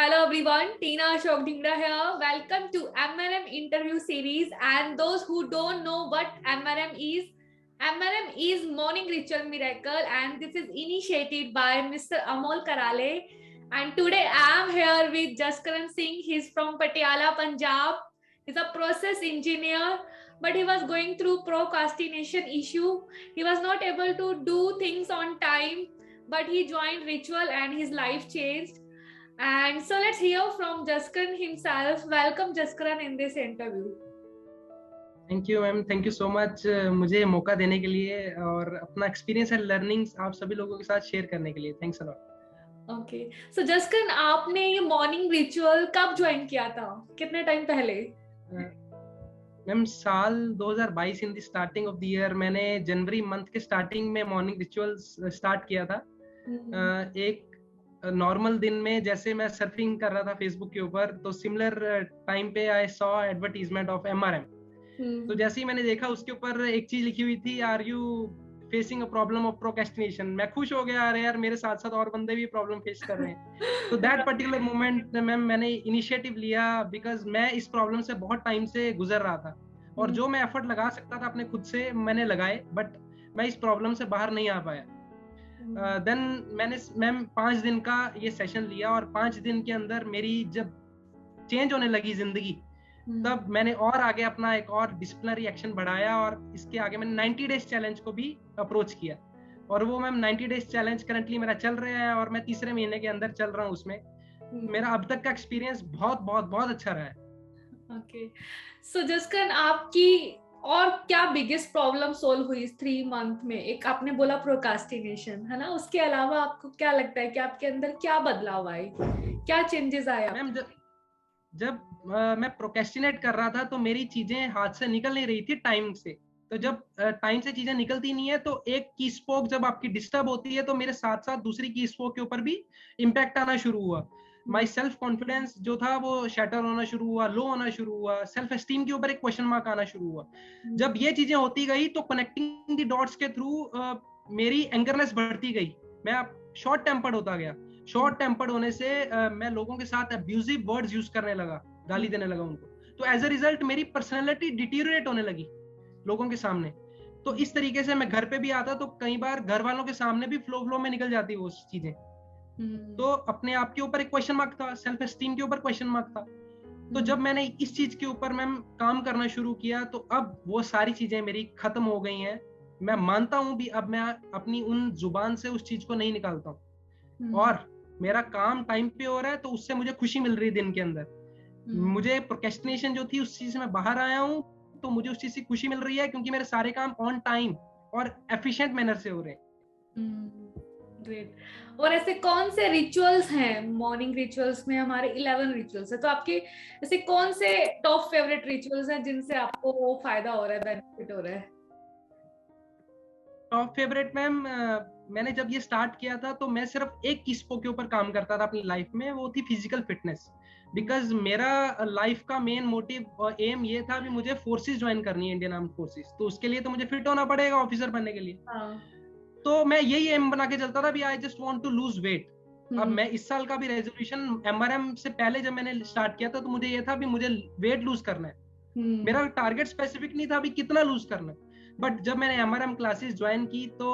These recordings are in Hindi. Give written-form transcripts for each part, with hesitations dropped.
Hello everyone, Tina Ashok Dhingra here. Welcome to MRM interview series. And those who don't know what MRM is Morning Ritual Miracle, and this is initiated by Mr. Amol Karale. And today I am here with Jaskaran Singh. He's from Patiala, Punjab. He's a process engineer, but he was going through procrastination issue. He was not able to do things on time, but he joined ritual and his life changed. And so let's hear from Jaskaran himself. Welcome Jaskaran in this interview. Thank you ma'am, thank you so much मुझे मौका देने के लिए और अपना एक्सपीरियंस एंड लर्निंग्स आप सभी लोगों के साथ शेयर करने के लिए। Thanks a lot. ओके, सो जसकरण, आपने ये मॉर्निंग रिचुअल कब ज्वाइन किया था, कितने टाइम पहले? मैम साल 2022 in the starting of the year मैंने जनवरी मंथ के स्टार्टिंग में मॉर्निंग रिचुअल्स स्टार्ट किया था। एक नॉर्मल दिन में जैसे मैं सर्फिंग कर रहा था फेसबुक के ऊपर, तो सिमिलर टाइम पे I saw advertisement of MRM. तो जैसे ही मैंने देखा उसके ऊपर एक चीज लिखी हुई थी, are you facing a problem of procrastination. मैं खुश हो गया, अरे यार मेरे साथ साथ और बंदे भी प्रॉब्लम फेस कर रहे हैं। तो दैट पर्टिकुलर मोमेंट मैम मैंने इनिशिएटिव लिया, बिकॉज मैं इस प्रॉब्लम से बहुत टाइम से गुजर रहा था और जो मैं एफर्ट लगा सकता था अपने खुद से मैंने लगाए, बट मैं इस प्रॉब्लम से बाहर नहीं आ पाया। देन मैंने मैम 5 दिन का ये सेशन लिया और 5 दिन के अंदर मेरी जब चेंज होने लगी जिंदगी, तब मैंने और आगे अपना एक और डिसिप्लिनरी एक्शन बढ़ाया और इसके आगे मैंने 90 डेज चैलेंज को भी अप्रोच किया। और वो मैम 90 डेज चैलेंज करंटली मेरा चल रहा है और मैं तीसरे महीने के अंदर चल रहा हूँ उसमें। मेरा अब तक का एक्सपीरियंस बहुत बहुत बहुत अच्छा रहा है। ओके, सो जसकरण, आपकी और क्या बिगेस्ट प्रॉब्लम सोल्व हुई इस 3 मंथ में? एक आपने बोला प्रोकास्टिनेशन, है ना, उसके अलावा आपको क्या लगता है कि आपके अंदर क्या बदलाव आए, क्या चेंजेस आए? मैम जब मैं प्रोक्रेस्टिनेट कर रहा था तो मेरी चीजें हाथ से निकल नहीं रही थी टाइम से। तो जब टाइम से चीजें निकलती नहीं है तो एक की स्पोक जब आपकी डिस्टर्ब होती है तो मेरे साथ साथ दूसरी की स्पोक के ऊपर भी इम्पैक्ट आना शुरू हुआ। माई सेल्फ कॉन्फिडेंस जो था वो शैटर होना शुरू हुआ, लो होना शुरू हुआ, सेल्फ एस्टीम के ऊपर एक क्वेश्चन मार्क आना शुरू हुआ। जब ये चीजें होती गई तो कनेक्टिंग द डॉट्स के थ्रू मेरी एंगरनेस बढ़ती गई, मैं शॉर्ट टेम्पर्ड होता गया। शॉर्ट टेम्पर्ड होने से मैं लोगों के साथ अब्यूजिव वर्ड्स यूज करने लगा, गाली देने लगा उनको। तो एज अ रिजल्ट मेरी पर्सनैलिटी डिटीरियोरेट होने लगी लोगों के सामने। तो इस तरीके से मैं घर पे भी आता तो कई बार घर वालों के सामने भी फ्लो में निकल जाती वो चीजें। तो अपने आप के ऊपर एक क्वेश्चन मार्क था, सेल्फ एस्टीम के ऊपर क्वेश्चन मार्क था। तो जब मैंने इस चीज के ऊपर मैम काम करना शुरू किया तो अब वो सारी चीजें मेरी खत्म हो गई हैं। मैं मानता हूँ भी अब मैं अपनी उन जुबान से उस चीज को नहीं निकालता हूँ और मेरा काम टाइम पे हो रहा है, तो उससे मुझे खुशी मिल रही है दिन के अंदर। मुझे प्रोक्रेस्टिनेशन जो थी उस चीज से मैं बाहर आया हूँ, तो मुझे उस चीज से खुशी मिल रही है क्योंकि मेरे सारे काम ऑन टाइम और एफिशिएंट मैनर से हो रहे हैं। ग्रेट। और ऐसे कौन से रिचुअल्स हैं मॉर्निंग रिचुअल्स में? हमारे 11 रिचुअल्स है, तो आपके ऐसे कौन से टॉप फेवरेट रिचुअल्स हैं जिनसे आपको फायदा हो रहा है, बेनिफिट हो रहा है? टॉप फेवरेट मैम, मैंने जब ये स्टार्ट किया था तो मैं सिर्फ एक किस्पो के ऊपर काम करता था अपनी लाइफ में, वो थी फिजिकल फिटनेस। बिकॉज मेरा लाइफ का मेन मोटिव और एम ये था भी मुझे फोर्सेस ज्वाइन करनी है, इंडियन आर्म फोर्सेस। तो उसके लिए तो मुझे फिट होना पड़ेगा ऑफिसर बनने के लिए। तो मैं यही एम बना के चलता था भी I just want to lose weight. अब मैं इस साल का भी रेजोल्यूशन एमआरएम से पहले जब मैंने स्टार्ट किया था तो मुझे ये था भी मुझे वेट लूज करना है। मेरा टारगेट स्पेसिफिक नहीं था भी कितना लूज करना है। बट जब मैंने एमआरएम क्लासेस ज्वाइन की तो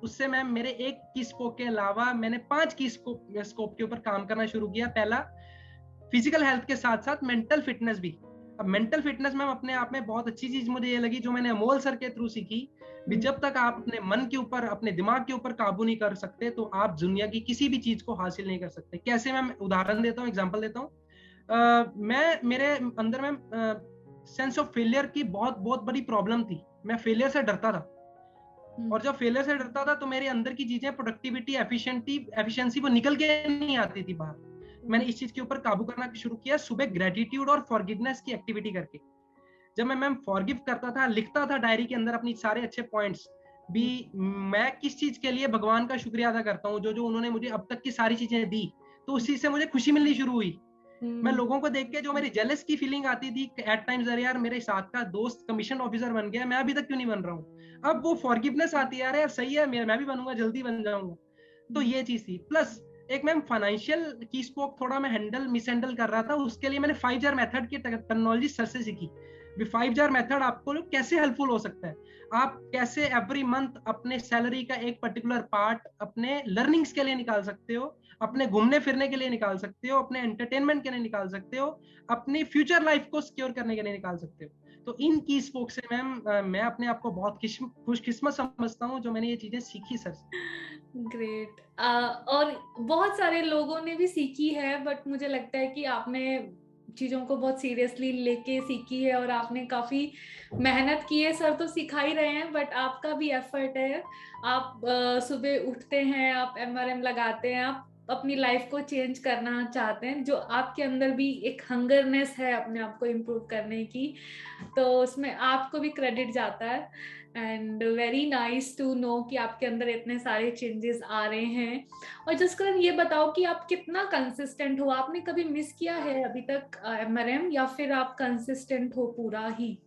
उससे मैं मेरे एक की स्कोप के अलावा मैंने 5 की स्कोप के ऊपर काम करना शुरू किया। पहला, फिजिकल हेल्थ के साथ साथ मेंटल फिटनेस भी। अब मेंटल फिटनेस में अपने आप में बहुत अच्छी चीज मुझे ये लगी जो मैंने अमोल सर के थ्रू सीखी भी, जब तक आप अपने मन के ऊपर अपने दिमाग के ऊपर काबू नहीं कर सकते तो आप दुनिया की किसी भी चीज को हासिल नहीं कर सकते। कैसे? मैं उदाहरण देता हूँ, एग्जांपल देता हूँ। मैं मेरे अंदर में सेंस ऑफ फेलियर की बहुत बहुत बड़ी प्रॉब्लम थी। मैं फेलियर से डरता था और जब फेलियर से डरता था तो मेरे अंदर की चीजें प्रोडक्टिविटी एफिशिएंसी वो निकल के नहीं आती थी बाहर। मैंने इस चीज के ऊपर काबू करना शुरू किया सुबह ग्रेटिट्यूड और फॉरगिवनेस की एक्टिविटी करके। जब मैं मैम फॉरगिव करता था, लिखता था डायरी के अंदर अपनी सारे अच्छे पॉइंट्स भी, मैं किस चीज के लिए भगवान का शुक्रिया अदा करता हूँ, जो जो उन्होंने मुझे अब तक की सारी चीजें दी, तो उस चीज से मुझे खुशी मिलनी शुरू हुई। मैं लोगों को देख के जो मेरी जेलस की फीलिंग आती थी एट टाइम्स, अरे यार मेरे साथ का दोस्त कमीशन ऑफिसर बन गया, मैं अभी तक क्यों नहीं बन रहा हूँ। अब वो फॉरगिवनेस आती है, यार सही है मैं भी बनूंगा, जल्दी बन जाऊंगा। तो ये चीज थी। प्लस एक मैम फाइनेंशियल की स्पोक थोड़ा मैं मिस हैंडल कर रहा था, उसके लिए मैंने 5 जार मेथड की टर्मिनोलॉजी सर से सीखी। 5 जार मेथड आपको कैसे हेल्पफुल हो सकता है, आप कैसे एवरी मंथ अपने सैलरी का एक पर्टिकुलर पार्ट अपने लर्निंग्स के लिए निकाल सकते हो, अपने घूमने फिरने के लिए निकाल सकते हो, अपने एंटरटेनमेंट के लिए निकाल सकते हो, अपनी फ्यूचर लाइफ को सिक्योर करने के लिए निकाल सकते हो। तो इन की स्पोक से मैम मैं अपने आप को बहुत खुशकिस्मत समझता हूँ जो मैंने ये चीजें सीखी सर से। ग्रेट। और बहुत सारे लोगों ने भी सीखी है, बट मुझे लगता है कि आपने चीजों को बहुत सीरियसली लेके सीखी है और आपने काफी मेहनत की है। सर तो सिखा ही रहे हैं, बट आपका भी एफर्ट है। आप सुबह उठते हैं, आप MRM लगाते हैं, आप अपनी लाइफ को चेंज करना चाहते हैं, जो आपके अंदर भी एक हंगरनेस है अपने आप को इम्प्रूव करने की, तो उसमें आपको भी क्रेडिट जाता है। And very nice to know कि आपके अंदर इतने सारे चेंजेस आ रहे हैं। और जसकरण ये बताओ कि आप कितना कंसिस्टेंट हो, आपने कभी मिस किया है अभी तक MRM, या फिर आप कंसिस्टेंट हो पूरा ही?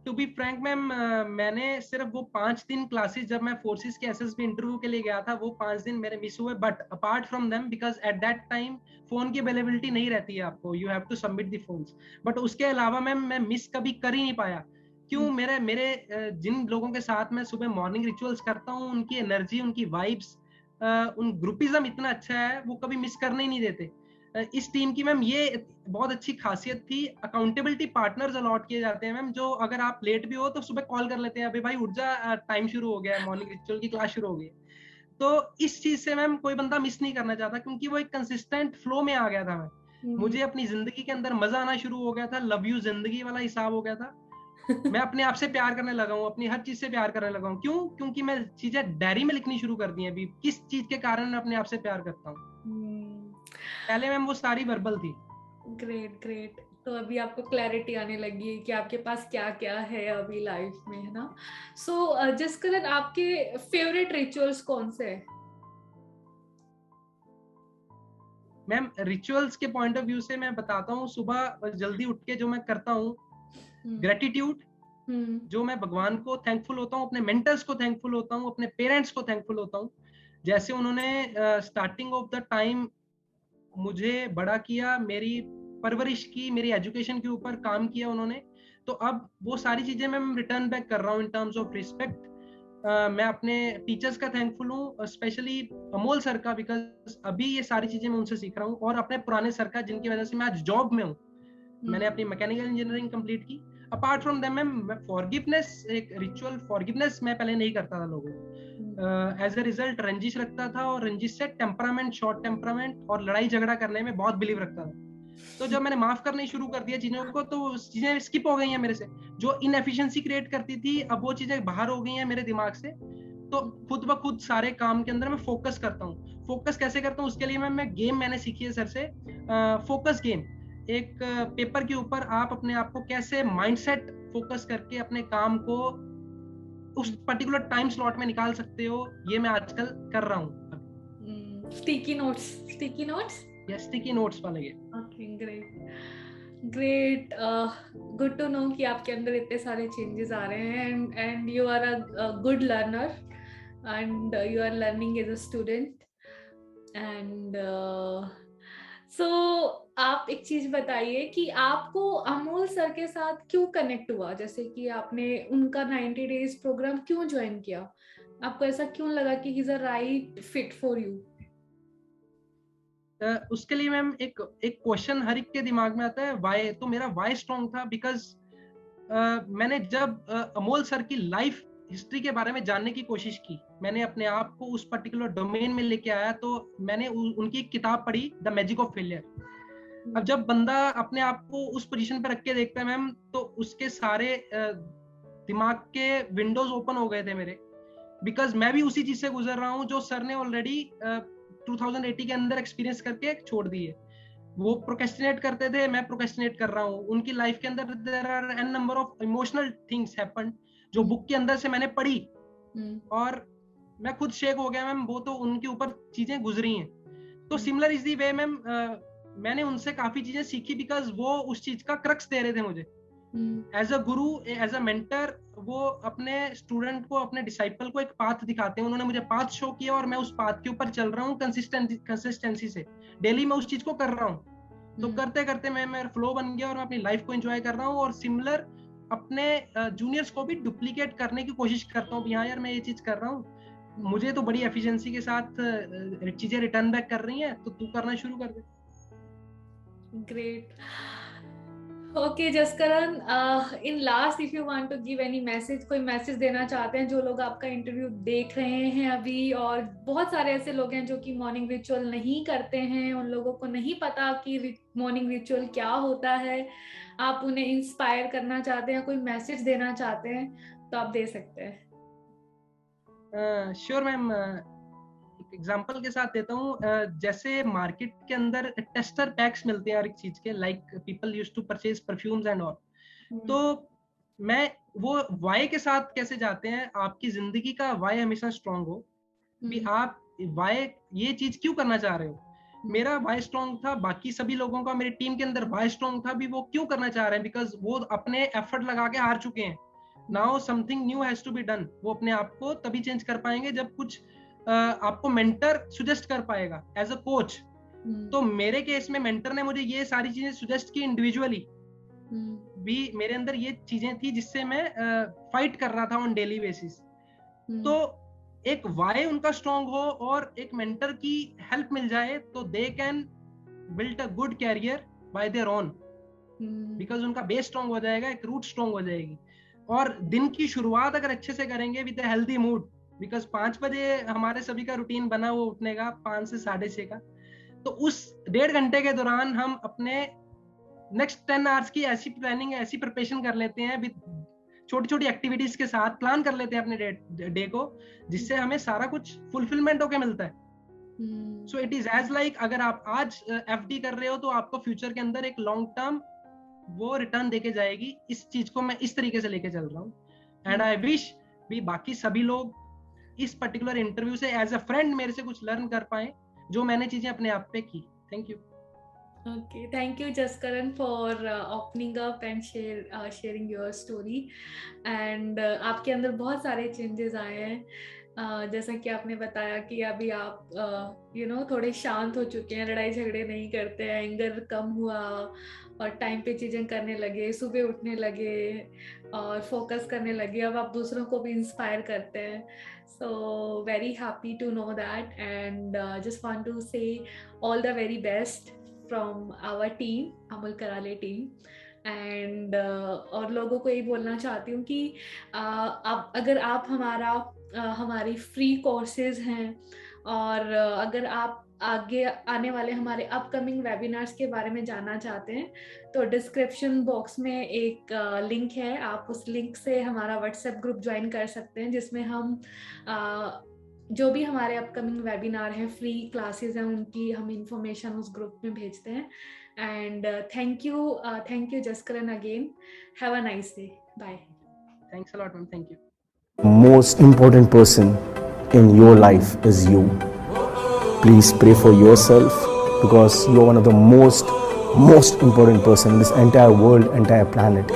टू बी फ्रैंक मैम, मैंने सिर्फ वो 5 दिन क्लासेस जब मैं फोर्सेस के एसएसबी इंटरव्यू के लिए गया था, वो 5 दिन मेरे मिस हुए। But apart from them, because at that time phone की अवेलेबिलिटी नहीं रहती है आपको, you have to submit the phones. But उसके अलावा मैम मैं मिस कभी कर ही नहीं पाया। क्यों? मेरे मेरे जिन लोगों के साथ मैं सुबह मॉर्निंग रिचुअल्स करता हूँ, उनकी एनर्जी, उनकी वाइब्स, उन ग्रुपिज्म इतना अच्छा है, वो कभी मिस करने ही नहीं देते। इस टीम की मैम ये बहुत अच्छी खासियत थी, अकाउंटेबिलिटी पार्टनर्स अलॉट किए जाते हैं मैम, जो अगर आप लेट भी हो तो सुबह कॉल कर लेते हैं, अभी भाई उठ जा, टाइम शुरू हो गया है, मॉर्निंग रिचुअल की क्लास शुरू हो गई। तो इस चीज से मैम कोई बंदा मिस नहीं करना चाहता, क्योंकि वो एक कंसिस्टेंट फ्लो में आ गया था मैं। मुझे अपनी जिंदगी के अंदर मजा आना शुरू हो गया था, लव यू जिंदगी वाला हिसाब हो गया था। मैं अपने आप से प्यार करने लगा हूँ, अपनी हर चीज से प्यार करने लगा हूँ। क्यों? क्योंकि मैं चीजें डायरी में लिखनी शुरू कर दी है अभी, किस चीज के कारण मैं अपने आप से प्यार करता हूँ। पहले मैम वो सारी वर्बल थी। Great great. तो अभी आपको क्लैरिटी आने लगी है कि आपके पास क्या क्या है अभी लाइफ में, है ना? सो जसकरण, आपके फेवरेट रिचुअल्स कौन से हैं? मैम रिचुअल्स के पॉइंट ऑफ व्यू से मैं बताता हूँ, सुबह जल्दी उठ के जो मैं करता हूँ, ग्रेटिट्यूड, जो मैं भगवान को थैंकफुल होता हूँ, अपने मेंटर्स को थैंकफुल होता हूँ, अपने पेरेंट्स को थैंकफुल होता हूँ। जैसे उन्होंने स्टार्टिंग ऑफ द टाइम मुझे बड़ा किया, मेरी परवरिश की, मेरी एजुकेशन के ऊपर काम किया उन्होंने, तो अब वो सारी चीजें मैं रिटर्न बैक कर रहा हूँ इन टर्म्स ऑफ रिस्पेक्ट। मैं अपने टीचर्स का थैंकफुल हूँ, स्पेशली अमोल सर का, बिकॉज अभी ये सारी चीजें मैं उनसे सीख रहा हूँ, और अपने पुराने सर का, जिनकी वजह से मैं आज जॉब में हूँ। मैंने अपनी मैकेनिकल इंजीनियरिंग कंप्लीट की। अपार्ट फ्रॉम देम मैं फॉरगिवनेस, एक रिचुअल फॉरगिवनेस मैं पहले नहीं करता था लोगों को, एज अ रिजल्ट रंजिश रखता था, और रंजिश से टेम्परामेंट, शॉर्ट टेम्परामेंट और लड़ाई झगड़ा करने में बहुत बिलीव रखता था। तो जब मैंने माफ करना शुरू कर दिया चीजों को, तो चीजें स्किप हो गई हैं मेरे से, जो इनएफिशिएंसी क्रिएट करती थी, अब वो चीजें बाहर हो गई हैं मेरे दिमाग से। तो खुद ब खुद सारे काम के अंदर मैं फोकस करता हूँ। फोकस कैसे करता हूँ? उसके लिए मैंने गेम सीखी है सर से, फोकस गेम। एक पेपर के ऊपर आप अपने आप को कैसे माइंडसेट फोकस करके अपने काम को उस पर्टिकुलर टाइम स्लॉट में निकाल सकते हो, ये मैं आजकल कर रहा हूँ। स्टिकी नोट्स, स्टिकी नोट्स या स्टिकी नोट्स वाले game. Okay, great great. Good to know कि आपके अंदर इतने सारे चेंजेस आ रहे हैं, and you are a good learner, and you are learning as a student. And so आप एक चीज बताइए कि आपको अमोल सर के साथ क्यों कनेक्ट हुआ, जैसे कि आपने उनका 90 डेज प्रोग्राम क्यों ज्वाइन किया? आपको ऐसा क्यों लगा कि he is a right fit for you? उसके लिए मैम एक एक क्वेश्चन हर एक के दिमाग में आता है, वाई। तो मेरा वाई स्ट्रॉन्ग था, बिकॉज मैंने जब अमोल सर की लाइफ हिस्ट्री के बारे में जानने की कोशिश की, मैंने अपने आप को उस पर्टिकुलर डोमेन में लेके आया, तो मैंने उनकी एक किताब पढ़ी, द मैजिक ऑफ फेलियर। अब जब बंदा अपने आप को उस पोजीशन पे रख के देखता है मैम, तो उसके सारे दिमाग के विंडोज ओपन हो गए थे मेरे, बिकॉज मैं भी उसी चीज से गुजर रहा हूँ जो सर ने ऑलरेडी 2080 के अंदर एक्सपीरियंस करके छोड़ दी है। वो प्रोक्रेस्टिनेट करते थे, मैं प्रोक्रेस्टिनेट कर रहा हूँ। उनकी लाइफ के अंदर there are an number of emotional things happened, जो बुक के अंदर से मैंने पढ़ी, और मैं खुद शेक हो गया मैम, वो तो उनके ऊपर चीजें गुजरी हैं। तो similar is the way ma'am, मैंने उनसे काफी चीजें सीखी, बिकॉज वो उस चीज का क्रक्स दे रहे थे मुझे। As a Guru, as a mentor, वो अपने स्टूडेंट को, अपने डिसाइपल को एक पाथ दिखाते हैं। उन्होंने मुझे पाथ शो किया और मैं उस पाथ के ऊपर चल रहा हूँ कंसिस्टेंसी से। डेली मैं उस चीज को कर रहा हूँ, तो करते करते मैं मेरा फ्लो बन गया और मैं अपनी लाइफ को एंजॉय कर रहा हूँ। और सिमिलर अपने जूनियर्स को भी डुप्लीकेट करने की कोशिश करता हूँ। हाँ यार, मैं ये चीज कर रहा हूँ, मुझे तो बड़ी एफिशिएंसी के साथ चीजें रिटर्न बैक कर रही हैं, तो तू करना शुरू कर दे। Great. Okay Jaskaran, in last if you want to give any message, कोई मैसेज देना चाहते हैं जो लोग आपका इंटरव्यू देख रहे हैं अभी, और बहुत सारे ऐसे लोग हैं जो कि मॉर्निंग रिचुअल नहीं करते हैं, उन लोगों को नहीं पता कि मॉर्निंग रिचुअल क्या होता है, आप उन्हें इंस्पायर करना चाहते हैं, कोई मैसेज देना चाहते हैं, तो आप दे सकते हैं। श्योर मैम, एग्जांपल के साथ देता हूँ। जैसे मार्केट के अंदर टेस्टर पैक्स मिलते हैं हर एक चीज के, like people used to purchase perfumes and all, तो मैं वो वाई के साथ कैसे जाते हैं, आपकी जिंदगी का वाई हमेशा स्ट्रांग हो, भी आप वाई ये चीज क्यों करना चाह रहे हो। मेरा वाई स्ट्रांग था, बाकी सभी लोगों का मेरी टीम के अंदर वाई स्ट्रांग था, भी वो क्यों करना चाह रहे हैं, बिकॉज वो अपने एफर्ट लगा के हार चुके हैं। Now something new has to be done. वो अपने आप को तभी चेंज कर पाएंगे जब कुछ आपको मेंटर सुजेस्ट कर पाएगा एज अ कोच। तो मेरे केस में मेंटर ने मुझे ये सारी चीजें सुजेस्ट की इंडिविजुअली, भी मेरे अंदर ये चीजें थी जिससे मैं फाइट कर रहा था ऑन डेली बेसिस। तो एक वाई उनका स्ट्रांग हो और एक मेंटर की हेल्प मिल जाए, तो they can build a good career by their own, because उनका बेस स्ट्रांग हो जाएगा, एक रूट स्ट्रांग हो जाएगी। और दिन की शुरुआत अगर अच्छे से करेंगे with a healthy mood, because 5 बजे हमारे सभी का रूटीन बना हुआ उठने का, 5 से 6:30 का, तो उस 1.5 घंटे के दौरान हम अपने नेक्स्ट 10 आवर्स की ऐसी प्लानिंग, ऐसी प्रिपरेशन कर लेते हैं, विद छोटी छोटी एक्टिविटीज के साथ प्लान कर लेते हैं अपने डे को, जिससे हमें सारा कुछ फुलफिलमेंट होके मिलता है। So it is as like, अगर आप आज एफडी कर रहे हो तो आपको फ्यूचर के अंदर एक लॉन्ग टर्म वो रिटर्न देके जाएगी। इस चीज को मैं इस तरीके से लेके चल रहा हूँ, एंड आई विश भी बाकी सभी लोग इस पर्टिकुलर इंटरव्यू से एज अ फ्रेंड मेरे से कुछ लर्न कर पाए, जो मैंने चीजें अपने आप पे की। Thank you. Okay, thank you Jaskaran for opening up and sharing your story. And आपके अंदर बहुत सारे changes आए हैं, जैसा कि आपने बताया कि अभी आप थोड़े शांत हो चुके हैं, लड़ाई झगड़े नहीं करते हैं, एंगर कम हुआ और टाइम पे चीजें करने लगे, सुबह उठने लगे और फोकस करने लगे, अब आप दूसरों को भी इंस्पायर करते हैं। So very happy to know that, and just want to say all the very best from our team, Amol Karale team. And और लोगों को ये बोलना चाहती हूँ कि अगर आप हमारी फ्री कोर्सेज हैं, और अगर आप आगे आने वाले हमारे अपकमिंग वेबिनार्स के बारे में जानना चाहते हैं, तो डिस्क्रिप्शन बॉक्स में एक लिंक है, आप उस लिंक से हमारा व्हाट्सएप ग्रुप ज्वाइन कर सकते हैं, जिसमें हम जो भी हमारे अपकमिंग वेबिनार हैं, फ्री क्लासेस हैं, उनकी हम इंफॉर्मेशन उस ग्रुप में भेजते हैं। And thank you Jaskaran again. Have a nice day. Bye. Thanks a lot, ma'am. Thank you. Most important person in your life is you. Please pray for yourself, because you are one of the most important person in this entire world, entire planet.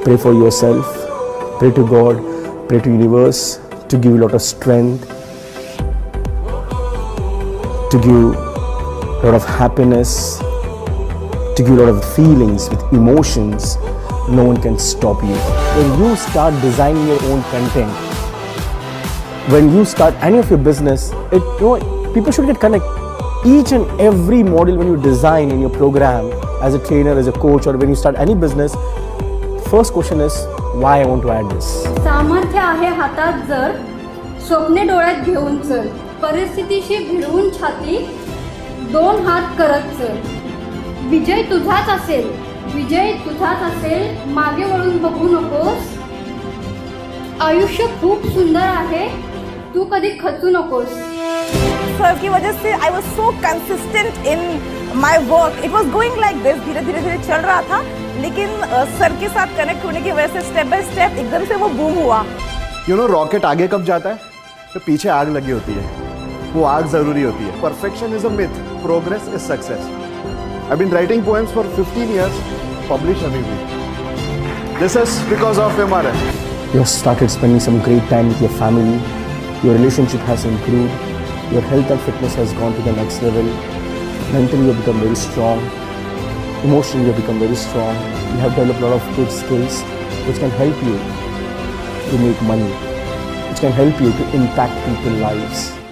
Pray for yourself, pray to God, pray to universe to give you a lot of strength, to give a lot of happiness, to give a lot of feelings with emotions. No one can stop you. When you start designing your own content, when you start any of your business, people should get connected. Each and every model when you design in your program, as a trainer, as a coach, or when you start any business, first question is, why I want to add this. सामर्थ्य आहे हातात जर, स्वप्ने डोळ्यात घेऊन चल, परिस्थितीशी भिडवून छाती, 2 हात करत चल. विजय तुझाच असेल, मागे वळून बघू नकोस. आयुष्य खूप सुंदर आहे, तू कधी खचू नकोस. सर की वजह से I was so consistent in my work. It was going like this, धीरे धीरे चल रहा था, लेकिन सर के साथ कनेक्ट होने की वजह से स्टेप बाय स्टेप एकदम से वो बूम हुआ. रॉकेट आगे कब जाता है तो पीछे आग लगी होती है, वो आग जरूरी होती है. Perfection is a myth, progress is success. I've been writing poems for 15 years, published अभी भी. This is because of MRI. You have started spending some great time with your family. Your relationship has improved. Your health and fitness has gone to the next level. Mentally, you have become very strong. Emotionally, you have become very strong. You have developed a lot of good skills which can help you to make money, which can help you to impact people's lives.